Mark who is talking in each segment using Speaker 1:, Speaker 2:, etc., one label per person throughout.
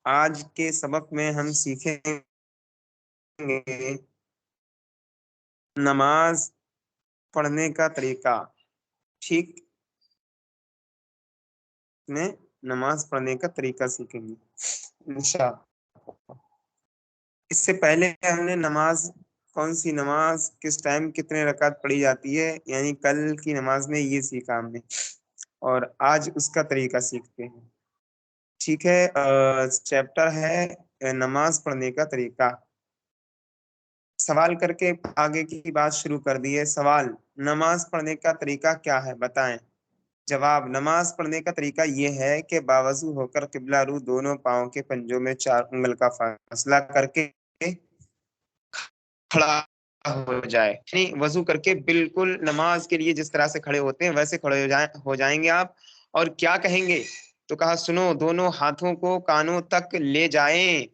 Speaker 1: آج کے سبق میں ہم سیکھیں گے نماز پڑھنے کا طریقہ. ٹھیک میں نماز پڑھنے کا طریقہ سیکھیں گے انشاءاللہ. اس سے پہلے ہم نے نماز، کون سی نماز کس ٹائم کتنے رکعت پڑھی جاتی ہے، یعنی کل کی نماز میں یہ سیکھا ہم نے، اور آج اس کا طریقہ سیکھتے ہیں. ٹھیک ہے. چیپٹر ہے نماز پڑھنے کا طریقہ. سوال کر کے آگے کی بات شروع کر دی ہے. سوال: نماز پڑھنے کا طریقہ کیا ہے بتائیں. جواب: نماز پڑھنے کا طریقہ یہ ہے کہ باوضو ہو کر قبلہ رو دونوں پاؤں کے پنجوں میں 4 انگل کا فاصلہ کر کے کھڑا ہو جائے. یعنی وضو کر کے بالکل نماز کے لیے جس طرح سے کھڑے ہوتے ہیں ویسے کھڑے ہو جائیں گے آپ. اور کیا کہیں گے تو کہا سنو، دونوں ہاتھوں کو کانوں تک لے جائیں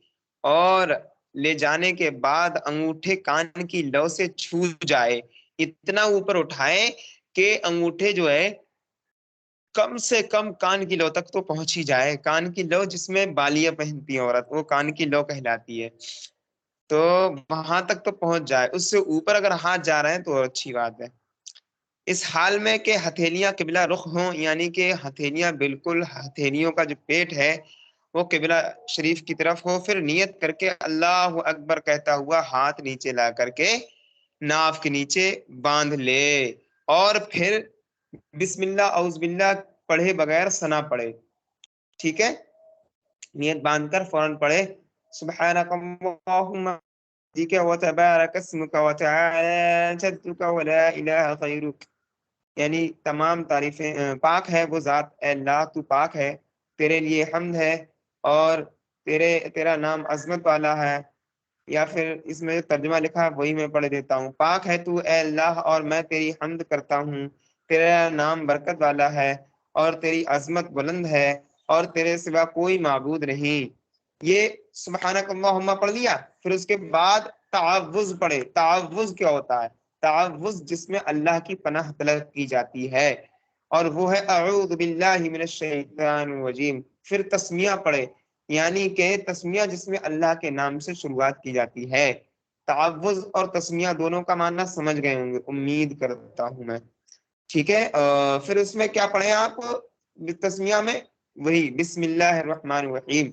Speaker 1: اور لے جانے کے بعد انگوٹھے کان کی لو سے چھو جائے. اتنا اوپر اٹھائیں کہ انگوٹھے جو ہے کم سے کم کان کی لو تک تو پہنچ ہی جائے. کان کی لو جس میں بالیاں پہنتی ہے عورت، وہ کان کی لو کہلاتی ہے. تو وہاں تک تو پہنچ جائے. اس سے اوپر اگر ہاتھ جا رہے ہیں تو اچھی بات ہے. اس حال میں کہ ہتھیلیاں قبلہ رخ ہوں، یعنی کہ ہتھیلیاں بالکل، ہتھیلیوں کا جو پیٹ ہے وہ قبلہ شریف کی طرف ہو. پھر نیت کر کے اللہ اکبر کہتا ہوا ہاتھ نیچے لا کر کے ناف کے نیچے باندھ لے، اور پھر بسم اللہ اعوذ باللہ پڑھے بغیر ثنا پڑھے. ٹھیک ہے. نیت باندھ کر فوراً پڑھے سبحانک اللہم وتبارک اسمک وتعالی جدک ولا الہ غیرک. یعنی تمام تعریفیں پاک ہے وہ ذات، اے اللہ تو پاک ہے، تیرے لیے حمد ہے، اور تیرا نام عظمت والا ہے. یا پھر اس میں جو ترجمہ لکھا ہے وہی میں پڑھ دیتا ہوں. پاک ہے تو اے اللہ، اور میں تیری حمد کرتا ہوں، تیرا نام برکت والا ہے اور تیری عظمت بلند ہے، اور تیرے سوا کوئی معبود نہیں. یہ سبحانک اللہم پڑھ لیا. پھر اس کے بعد تعوذ پڑھے. تعوذ کیا ہوتا ہے؟ تعوذ جس میں اللہ کی پناہ طلب کی جاتی ہے، اور وہ ہے اعوذ باللہ من الشیطان الرجیم. پھر تسمیہ پڑھے، یعنی کہ تسمیہ جس میں اللہ کے نام سے شروعات کی جاتی ہے. تعوذ اور تسمیہ دونوں کا معنی سمجھ گئے ہوں گے، امید کرتا ہوں میں. ٹھیک ہے. پھر اس میں کیا پڑھیں آپ تسمیہ میں؟ وہی بسم اللہ الرحمن الرحیم.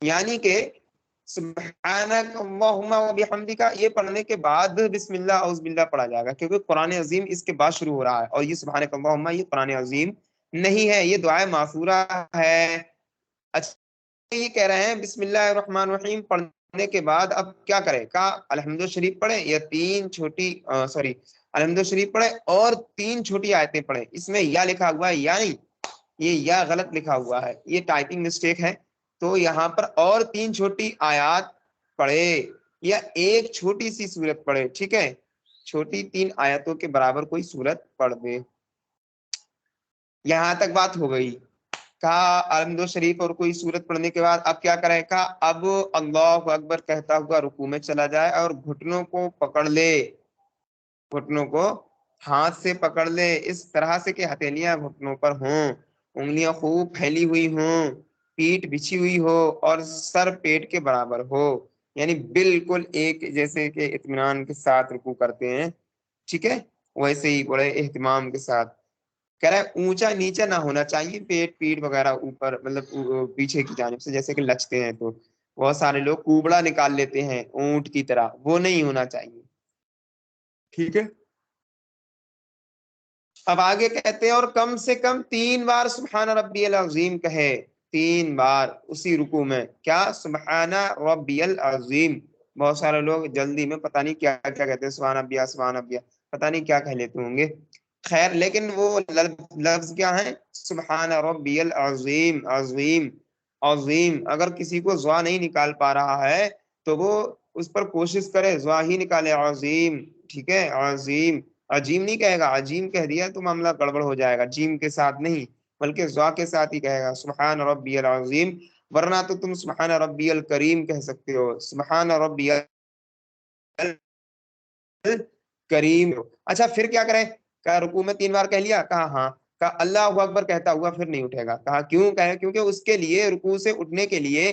Speaker 1: یعنی کہ سبحانک اللہم وبحمدک یہ پڑھنے کے بعد بسم اللہ اعوذ باللہ پڑھا جائے گا، کیونکہ قرآن عظیم اس کے بعد شروع ہو رہا ہے، اور یہ سبحانک اللہم یہ قرآن عظیم نہیں ہے، یہ دعائے معصورہ ہے. اچھا، یہ کہہ رہے ہیں بسم اللہ الرحمن الرحیم پڑھنے کے بعد اب کیا کرے؟ کہا الحمد شریف پڑھے، یا الحمد شریف پڑھے اور 3 چھوٹی آیتیں پڑھے. اس میں یا لکھا ہوا ہے یا نہیں، یہ یا غلط لکھا ہوا ہے، یہ ٹائپنگ مسٹیک ہے. تو یہاں پر اور 3 چھوٹی آیات پڑھے، یا ایک چھوٹی سی سورت پڑھے. ٹھیک ہے. چھوٹی 3 آیتوں کے برابر کوئی سورت پڑھ دے. یہاں تک بات ہو گئی. کہا الحمد شریف اور کوئی سورت پڑھنے کے بعد اب کیا کرے؟ کہا اب اللہ اکبر کہتا ہوا رکوع میں چلا جائے اور گھٹنوں کو پکڑ لے. گھٹنوں کو ہاتھ سے پکڑ لے اس طرح سے کہ ہتھیلیاں گھٹنوں پر ہوں، انگلیاں خوب پھیلی ہوئی ہوں، پیٹھ بچھی ہوئی ہو اور سر پیٹ کے برابر ہو. یعنی بالکل ایک جیسے کہ اطمینان کے ساتھ رکوع کرتے ہیں، ٹھیک ہے، ویسے ہی بڑے اہتمام کے ساتھ. کہہ رہا ہے اونچا نیچا نہ ہونا چاہیے، پیٹ وغیرہ اوپر مطلب پیچھے کی جانب سے جیسے کہ لچکتے ہیں تو بہت سارے لوگ کوبڑا نکال لیتے ہیں اونٹ کی طرح، وہ نہیں ہونا چاہیے. ٹھیک ہے. اب آگے کہتے ہیں اور کم سے کم 3 بار سبحان ربی العظیم کہے. 3 بار اسی رکوع میں. کیا؟ سبحان ربی العظیم. بہت سارے لوگ جلدی میں پتہ نہیں کیا کیا کہتے ہیں، سبحان ربی سبحان ربی، پتہ نہیں کیا کہہ لیتے ہوں گے. خیر، لیکن وہ لفظ کیا ہے؟ سبحان ربی العظیم. عظیم عظیم. اگر کسی کو زوا نہیں نکال پا رہا ہے تو وہ اس پر کوشش کرے، زوا ہی نکالے. عظیم. ٹھیک ہے. عظیم. عجیم نہیں کہے گا، عجیم کہہ دیا تو معاملہ گڑبڑ ہو جائے گا. جیم کے ساتھ نہیں بلکہ زوا کے ساتھ ہی کہے گا سبحان ربی العظیم. ورنہ تو تم سبحان ربی الکریم کہہ سکتے ہو. سبحان ربی الکریم. اچھا، پھر کیا کریں؟ کہا رکوع میں 3 بار کہہ لیا. کہا ہاں. کہا اللہ اکبر کہتا ہوا پھر نہیں اٹھے گا. کہا کیوں؟ کہا کیونکہ اس کے لیے رکوع سے اٹھنے کے لیے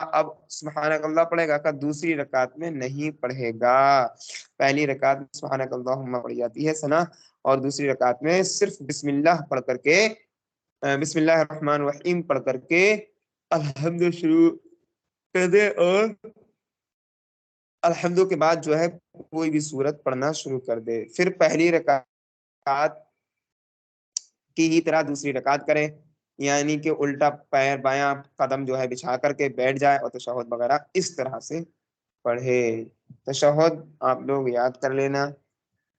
Speaker 1: اب سبحانک اللہ پڑھے گا کہ دوسری رکعت میں نہیں پڑھے گا. پہلی رکعت میں سبحانک اللہم پڑھی جاتی ہے ثنا، اور دوسری رکعت میں صرف بسم اللہ پڑھ کر کے بسم اللہ الرحمن الرحیم پڑھ کر کے الحمد شروع کر دے، اور الحمد کے بعد جو ہے کوئی بھی سورت پڑھنا شروع کر دے. پھر پہلی رکعت کی ہی طرح دوسری رکعت کرے، یعنی کہ الٹا پیر بایاں قدم جو ہے بچھا کر کے بیٹھ جائے اور تشہد وغیرہ اس طرح سے پڑھے. تشہد آپ لوگ یاد کر لینا،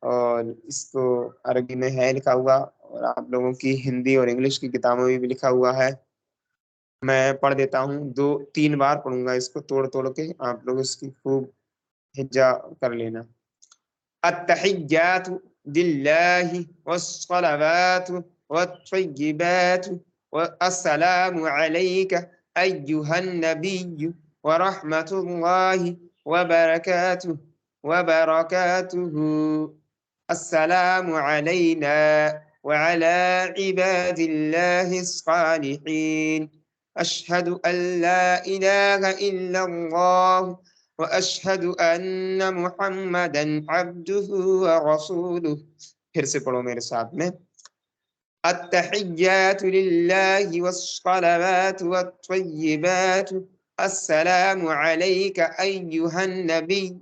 Speaker 1: اور اس کو عربی میں ہے لکھا ہوا، اور آپ لوگوں کی ہندی اور انگلش کی کتابوں میں بھی لکھا ہوا ہے. میں پڑھ دیتا ہوں، 2-3 بار پڑھوں گا اس کو توڑ توڑ کے، آپ لوگ اس کی خوب ہجا کر لینا. التحیات للہ والصلوات والطیبات والسلام علیک ایہا النبی ورحمۃ اللہ وبرکاتہ السلام علینا وعلى عباد الله الصالحين أشهد أن لا إله إلا الله وأشهد أن محمدا عبده ورسوله. پھر سے پڑھو میرے ساتھ میں. التحيات لله والصلوات والطيبات السلام عليك أيها النبي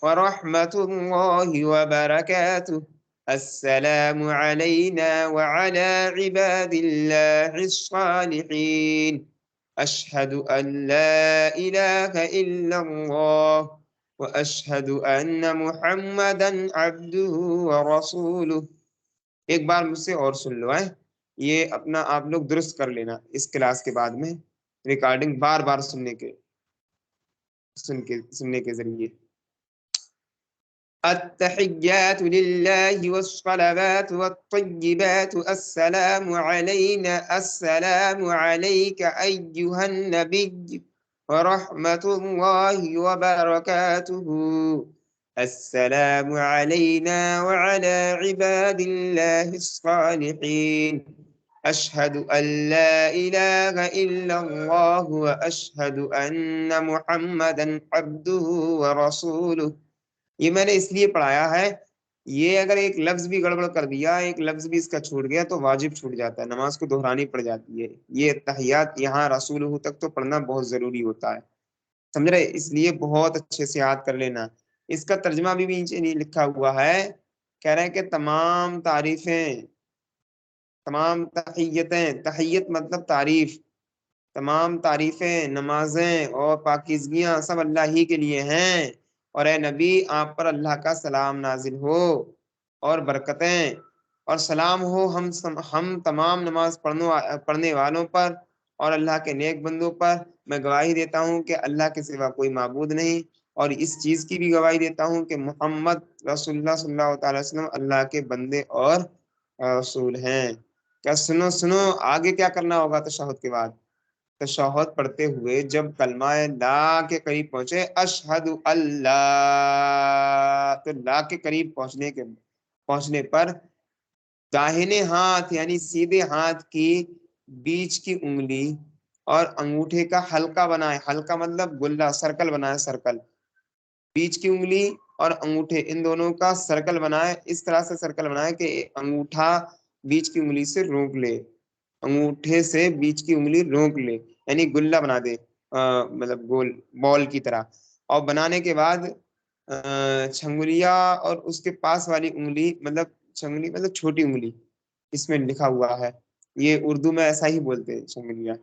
Speaker 1: ورحمة الله وبركاته السلام علينا وعلى عباد الله الصالحين أشهد أن لا إله إلا الله وأشهد أن محمدا عبده ورسوله. ایک بار مجھ سے اور سن لو ہے، یہ اپنا آپ لوگ درست کر لینا اس کلاس کے بعد میں ریکارڈنگ بار بار سننے کے ذریعے. التحيات لله والصلوات والطيبات السلام علينا السلام عليك أيها النبي ورحمة الله وبركاته السلام علينا وعلى عباد الله الصالحين أشهد أن لا إله إلا الله وأشهد أن محمدا عبده ورسوله. یہ میں نے اس لیے پڑھایا ہے، یہ اگر ایک لفظ بھی گڑبڑ کر دیا، ایک لفظ بھی اس کا چھوٹ گیا تو واجب چھوٹ جاتا ہے، نماز کو دہرانی پڑ جاتی ہے. یہ تحیات یہاں رسولہ تک تو پڑھنا بہت ضروری ہوتا ہے، سمجھ رہے؟ اس لیے بہت اچھے سے یاد کر لینا. اس کا ترجمہ بھی نیچے نہیں لکھا ہوا ہے، کہہ رہے ہیں کہ تمام تعریفیں، تمام تحیتیں، تحیت مطلب تعریف، تمام تعریفیں، نمازیں اور پاکیزگیاں سب اللہ ہی کے لیے ہیں، اور اے نبی آپ پر اللہ کا سلام نازل ہو اور برکتیں اور سلام ہو ہم تمام نماز پڑھنے والوں پر اور اللہ کے نیک بندوں پر. میں گواہی دیتا ہوں کہ اللہ کے سوا کوئی معبود نہیں، اور اس چیز کی بھی گواہی دیتا ہوں کہ محمد رسول اللہ صلی اللہ تعالی وسلم اللہ کے بندے اور رسول ہیں. کیا سنو آگے کیا کرنا ہوگا تشہد کے بعد؟ تشہد پڑھتے ہوئے جب کلمہ لا کے قریب پہنچے، اشہد اللہ، تو لا کے قریب پہنچنے پر داہنے ہاتھ یعنی سیدھے ہاتھ کی بیچ کی انگلی اور انگوٹھے کا حلقہ بنائے. حلقہ مطلب گلہ، سرکل بنائے، سرکل. بیچ کی انگلی اور انگوٹھے ان دونوں کا سرکل بنائے، اس طرح سے سرکل بنائے کہ انگوٹھا بیچ کی انگلی سے روک لے، انگوٹھے سے بیچ کی انگلی روک لے، یعنی گلہ بنا دے، مطلب گول بال کی طرح. اور بنانے کے بعد چھنگلیا اور اس کے پاس والی انگلی، مطلب چھنگلی مطلب چھوٹی انگلی، اس میں لکھا ہوا ہے، یہ اردو میں ایسا ہی بولتے ہیں چھنگلیا.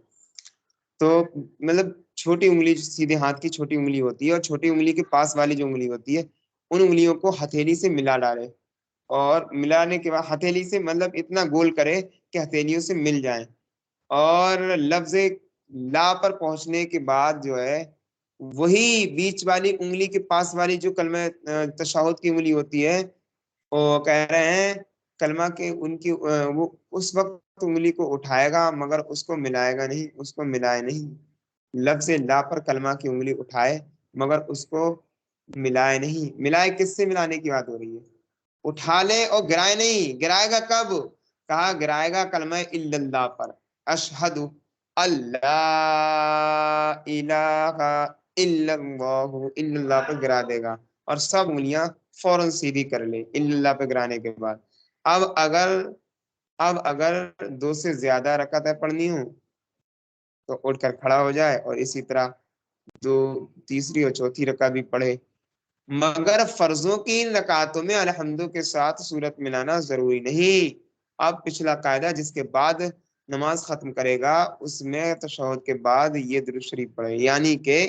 Speaker 1: تو مطلب چھوٹی انگلی سیدھے ہاتھ کی چھوٹی انگلی ہوتی ہے، اور چھوٹی انگلی کے پاس والی جو انگلی ہوتی ہے ان انگلیوں کو ہتھیلی سے ملا ڈالے، اور ملانے کے بعد ہتھیلی سے مطلب اتنا گول کرے کہ ہتھیلیوں سے مل جائیں. اور لفظ لا پر پہنچنے کے بعد جو ہے وہی بیچ والی انگلی کے پاس والی جو کلمہ تشہد کی انگلی ہوتی ہے، وہ کہہ رہے ہیں کلمہ کے ان کی وہ اس وقت انگلی کو اٹھائے گا مگر اس کو ملائے گا نہیں، اس کو ملائے نہیں. لفظ لا پر کلمہ کی انگلی اٹھائے مگر اس کو ملائے نہیں. ملائے کس سے ملانے کی بات ہو رہی ہے؟ اٹھا لے اور گرائے نہیں. گرائے گا کب؟ کہا گرائے گا کلمہ الا اللہ پر. اشہد اللہ الہ الا اللہ پہ گرا دے گا اور سب انگلیاں فوراً سیدھی کر لے اللہ پہ گرانے کے بعد۔ اب اگر دو سے زیادہ رکعتیں پڑھنی ہوں تو اٹھ کر کھڑا ہو جائے اور اسی طرح جو تیسری اور چوتھی رکعت بھی پڑھے، مگر فرضوں کی ان رکعتوں میں الحمدو کے ساتھ صورت ملانا ضروری نہیں۔ اب پچھلا قاعدہ، جس کے بعد نماز ختم کرے گا اس میں تشہد کے بعد یہ درود شریف پڑھے، یعنی کہ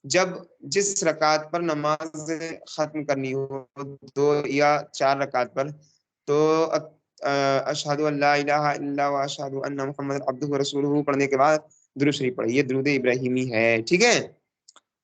Speaker 1: جس رکعت پر نماز ختم کرنی ہو، 2 یا 4 رکعت پر، تو اشہد ان لا الہ الا اللہ و اشہد ان محمد عبدہ و رسولہ پڑھنے کے بعد درود شریف پڑھے۔ یہ درود ابراہیمی ہے، ٹھیک ہے،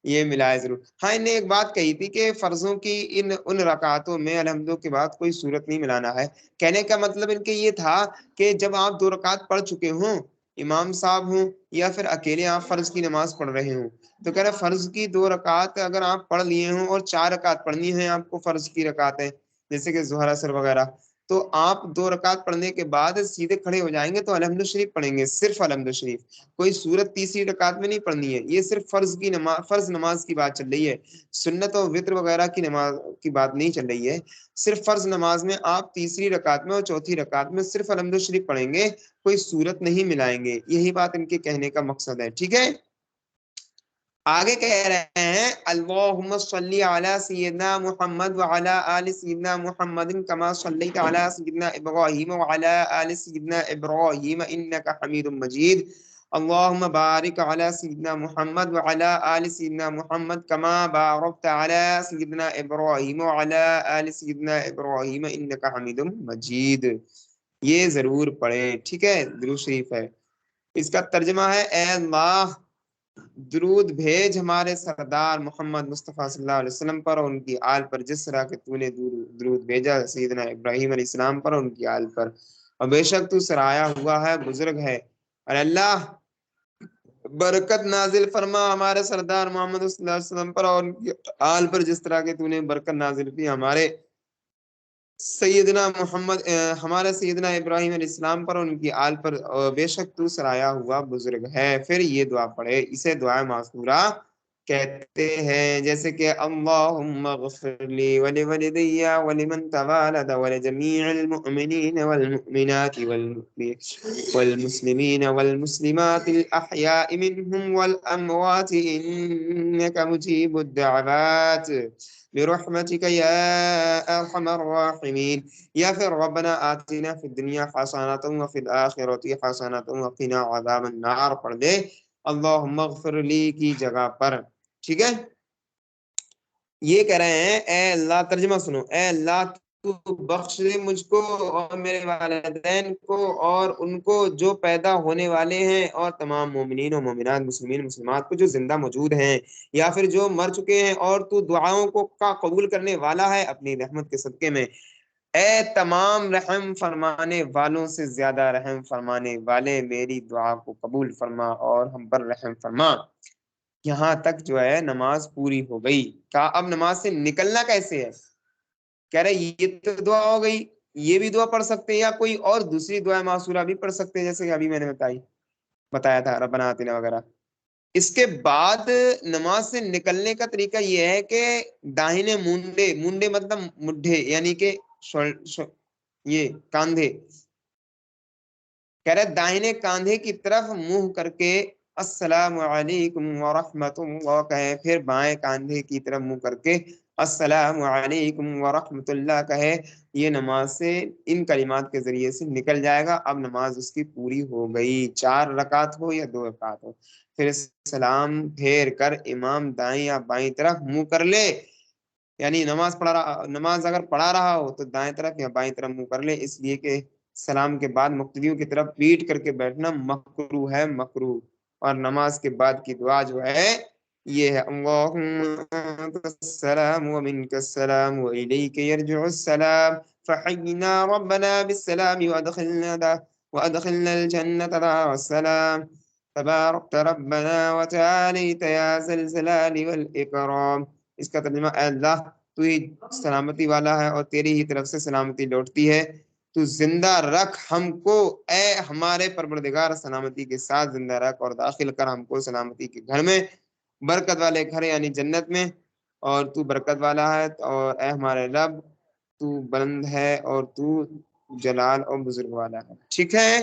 Speaker 1: یہ ملائے ضرور۔ ہاں، انہیں ایک بات کہی تھی کہ فرضوں کی ان رکعتوں میں الحمدو کے بعد کوئی صورت نہیں ملانا ہے۔ کہنے کا مطلب ان کے یہ تھا کہ جب آپ 2 رکعت پڑھ چکے ہوں، امام صاحب ہوں یا پھر اکیلے آپ فرض کی نماز پڑھ رہے ہوں، تو کہہ رہے فرض کی 2 رکعت اگر آپ پڑھ لیے ہوں اور 4 رکعت پڑھنی ہے آپ کو فرض کی رکعتیں، جیسے کہ ظہر اثر وغیرہ، تو آپ 2 رکعت پڑھنے کے بعد سیدھے کھڑے ہو جائیں گے تو الحمد شریف پڑھیں گے، صرف الحمد شریف، کوئی سورت تیسری رکعت میں نہیں پڑھنی ہے۔ یہ صرف فرض نماز کی بات چل رہی ہے، سنت و وتر وغیرہ کی نماز کی بات نہیں چل رہی ہے۔ صرف فرض نماز میں آپ تیسری رکعت میں اور چوتھی رکعت میں صرف الحمد شریف پڑھیں گے، کوئی سورت نہیں ملائیں گے۔ یہی بات ان کے کہنے کا مقصد ہے، ٹھیک ہے۔ آگے کہہ رہے ہیں اللہم صلی علی سیدنا محمد وعلی آل سیدنا محمد کما صلیت علی سیدنا ابراہیم وعلی آل سیدنا ابراہیم انک حمید مجید۔ اللہم بارک علی سیدنا محمد وعلی آل سیدنا محمد کما بارکت علی سیدنا ابراہیم وعلی آل سیدنا ابراہیم انک حمید مجید۔ یہ ضرور پڑھیں، ٹھیک ہے، درود شریف ہے۔ اس کا ترجمہ ہے، اے اللہ درود بھیج ہمارے سردار محمد مصطفیٰ صلی اللہ علیہ وسلم پر اور ان کی آل پر، جس طرح کہ تو نے درود بھیجا سیدنا ابراہیم علیہ السلام پر اور ان کی آل پر، اور بے شک تو سرایا ہوا ہے، بزرگ ہے۔ اور اللہ برکت نازل فرما ہمارے سردار محمد صلی اللہ علیہ وسلم پر اور ان کی آل پر، جس طرح کہ تو نے برکت نازل کی ہمارے سیدنا محمد ہمارے سیدنا ابراہیم علیہ السلام پر اور ان کی آل پر، بے شک تو سرایا ہوا بزرگ ہے۔ پھر یہ دعا پڑھے، اسے دعا معصورہ کہتے ہیں، جیسے کہ اللہم اغفر لی ولوالدی ولمن تولد ولجمیع المؤمنین والمؤمنات والمسلمین والمسلمات الاحیاء منہم والاموات انک مجیب الدعوات برحمتك يا ارحم الراحمین۔ یا پھر ربنا آتنا فی الدنیا حسنۃ وفی الآخرۃ حسنۃ وقنا عذاب النار پڑھ دے اللہم اغفر لی کی جگہ پر، ٹھیک ہے۔ یہ کہہ رہے ہیں اے اللہ، ترجمہ سنو، اے اللہ تو بخش دے مجھ کو اور میرے والدین کو اور ان کو جو پیدا ہونے والے ہیں، اور تمام مومنین و مومنات، مسلمین مسلمات کو جو زندہ موجود ہیں یا پھر جو مر چکے ہیں، اور تو دعاؤں کو کا قبول کرنے والا ہے اپنی رحمت کے صدقے میں۔ اے تمام رحم فرمانے والوں سے زیادہ رحم فرمانے والے، میری دعا کو قبول فرما اور ہم پر رحم فرما۔ یہاں تک جو ہے نماز پوری ہو گئی۔ کہا اب نماز سے نکلنا کیسے ہے؟ کہہ رہے یہ تو دعا ہو گئی، یہ بھی دعا پڑھ سکتے ہیں یا کوئی اور دوسری دعا معصورہ بھی پڑھ سکتے ہیں، جیسے کہ ابھی میں نے بتایا تھا ربنا آتنا وغیرہ۔ اس کے بعد نماز سے نکلنے کا طریقہ یہ ہے کہ داہنے مونڈے مطلب مڈھے، یعنی کہ یہ کاندھے، کہہ رہے داہنے کاندھے کی طرف منہ کر کے السلام علیکم ورحمۃ اللہ کہے، پھر بائیں کاندھے کی طرف منہ کر کے السلام علیکم ورحمۃ اللہ کہے۔ یہ نماز سے ان کلمات کے ذریعے سے نکل جائے گا، اب نماز اس کی پوری ہو گئی، 4 رکعت ہو یا 2 رکعت ہو۔ پھر سلام پھیر کر امام دائیں یا بائیں طرف منہ کر لے، یعنی نماز اگر پڑھا رہا ہو تو دائیں طرف یا بائیں طرف منہ کر لے، اس لیے کہ سلام کے بعد مقتدیوں کی طرف پیٹ کر کے بیٹھنا مکروہ ہے، مکروہ۔ اور نماز کے بعد کی دعا جو ہے یہ ہے اللہم انت السلام ومنک السلام والیک یرجع السلام فحینا ربنا بالسلام وادخلنا الجنة دار السلام تبارکت ربنا وتعالیت یا ذا الجلال والاکرام۔ اس کا ترجمہ، اے اللہ تو ہی سلامتی والا ہے اور تیری ہی طرف سے سلامتی لوٹتی ہے، تو زندہ رکھ ہم کو اے ہمارے پروردگار، سلامتی کے ساتھ زندہ رکھ اور داخل کر ہم کو سلامتی کے گھر میں، برکت والے گھر یعنی جنت میں، اور تو برکت والا ہے، اور اے ہمارے رب تو بلند ہے اور تو جلال اور بزرگ والا ہے۔ ٹھیک ہے،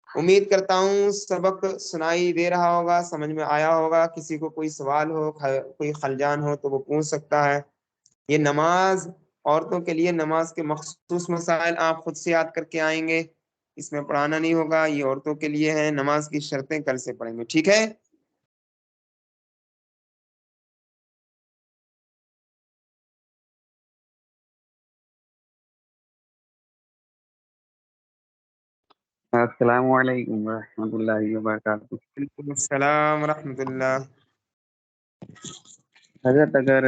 Speaker 1: امید کرتا ہوں سبق سنائی دے رہا ہوگا، سمجھ میں آیا ہوگا۔ کسی کو کوئی سوال ہو، کوئی خلجان ہو تو وہ پوچھ سکتا ہے۔ یہ نماز عورتوں کے لیے، نماز کے مخصوص مسائل آپ خود سے یاد کر کے آئیں گے، اس میں پڑھانا نہیں ہوگا، یہ عورتوں کے لیے ہے۔ نماز کی شرطیں کل سے پڑھیں گے، ٹھیک ہے۔
Speaker 2: السلام علیکم ورحمۃ اللہ وبرکاتہ۔
Speaker 1: وعلیکم السلام ورحمۃ اللہ۔
Speaker 2: حضرت اگر